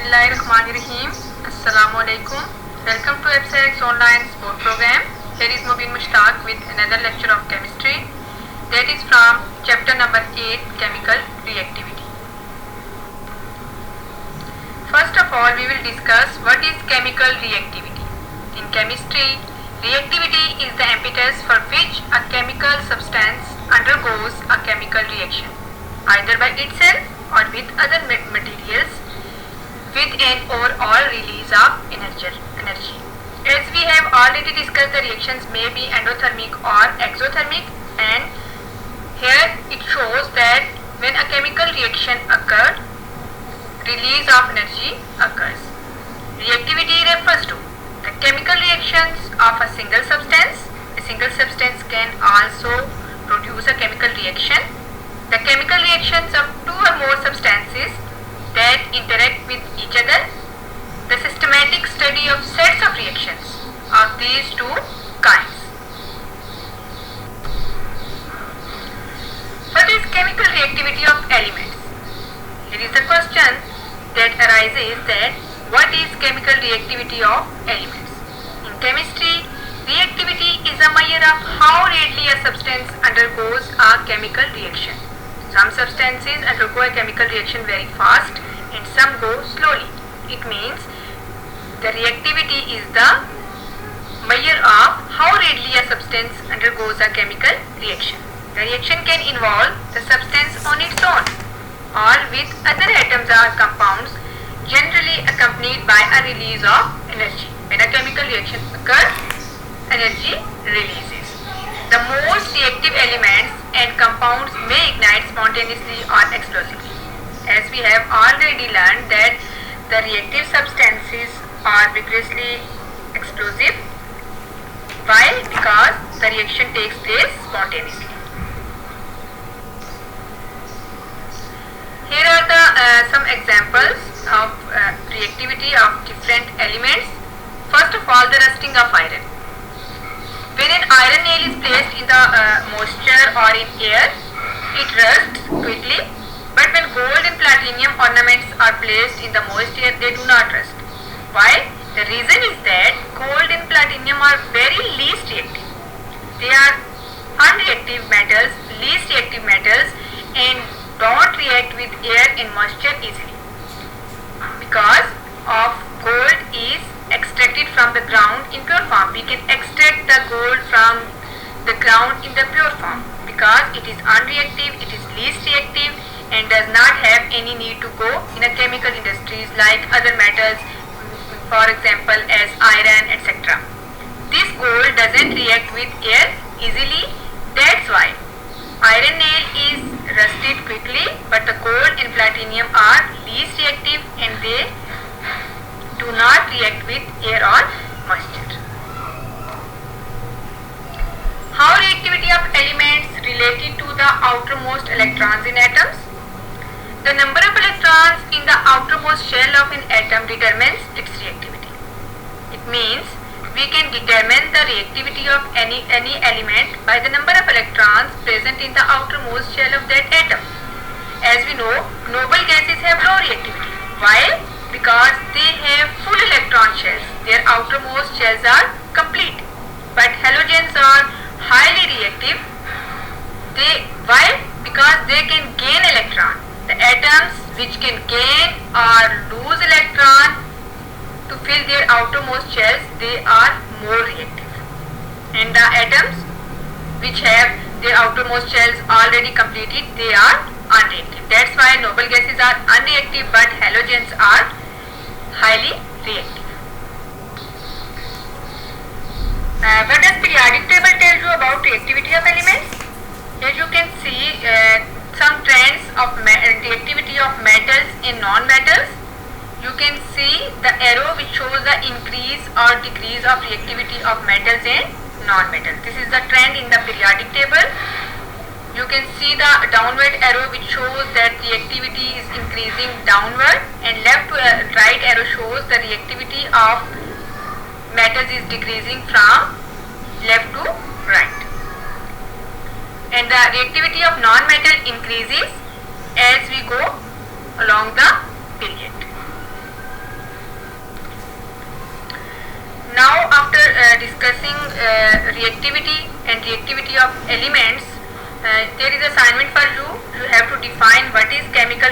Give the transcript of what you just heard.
Bismillahirrahmanirrahim. Assalamualaikum. Welcome to FCX online sport program. Here is Mubin Mushtaq with another lecture of chemistry, that is from chapter number 8, chemical reactivity. First of all, we will discuss what is chemical reactivity. In chemistry, reactivity is the impetus for which a chemical substance undergoes a chemical reaction, either by itself or with other materials, with an overall release of energy. As we have already discussed, the reactions may be endothermic or exothermic, and here it shows that when a chemical reaction occurs, release of energy occurs. Reactivity refers to the chemical reactions of a single substance. A single substance can also produce a chemical reaction. The chemical reactions of two or more substances that interact with each other. The systematic study of sets of reactions of these two kinds. What is chemical reactivity of elements? Here is the question that arises, that what is chemical reactivity of elements? In chemistry, reactivity is a measure of how readily a substance undergoes a chemical reaction. Some substances undergo a chemical reaction very fast and some go slowly. It means the reactivity is the measure of how readily a substance undergoes a chemical reaction. The reaction can involve the substance on its own or with other atoms or compounds, generally accompanied by a release of energy. When a chemical reaction occurs, energy releases. The most reactive elements and compounds may ignite spontaneously or explosively. As we have already learned that the reactive substances are vigorously explosive. Why? Because the reaction takes place spontaneously. Here are the some examples of reactivity of different elements. First of all, the rusting of iron. When an iron nail is placed in the moisture or in air, it rusts quickly, but when gold and platinum ornaments are placed in the moist air, they do not rust. Why? The reason is that gold and platinum are very least reactive. They are unreactive metals, least reactive metals, and don't react with air and moisture easily. Because of gold is extracted from the ground in pure form. We can extract the gold from the ground in the pure form because it is unreactive, it is least reactive, and does not have any need to go in a chemical industries like other metals, for example as iron, etc. This gold doesn't react with air easily. That's why iron nail is rusted quickly, but the gold and platinum are least reactive and they do not react with air or moisture. How reactivity of elements related to the outermost electrons in atoms? The number of electrons in the outermost shell of an atom determines its reactivity. It means we can determine the reactivity of any element by the number of electrons present in the outermost shell of that atom. As we know, noble gases have low reactivity. Why? Because they have full electron shells. Their outermost shells are complete. But halogens are highly reactive. Why? Because they can gain electron. The atoms which can gain or lose electron to fill their outermost shells, they are more reactive. And the atoms which have their outermost shells already completed, they are unreactive. That's why noble gases are unreactive but halogens are highly reactive. What does periodic table tell you about reactivity of elements? Here you can see some trends of reactivity of metals in non-metals. You can see the arrow which shows the increase or decrease of reactivity of metals and non-metals. This is the trend in the periodic table. You can see the downward arrow which shows that reactivity is increasing downward, and left to right arrow shows the reactivity of metals is decreasing from left to right. And the reactivity of non-metal increases as we go along the period. Now after discussing reactivity and reactivity of elements, there is assignment for you. You have to define what is chemical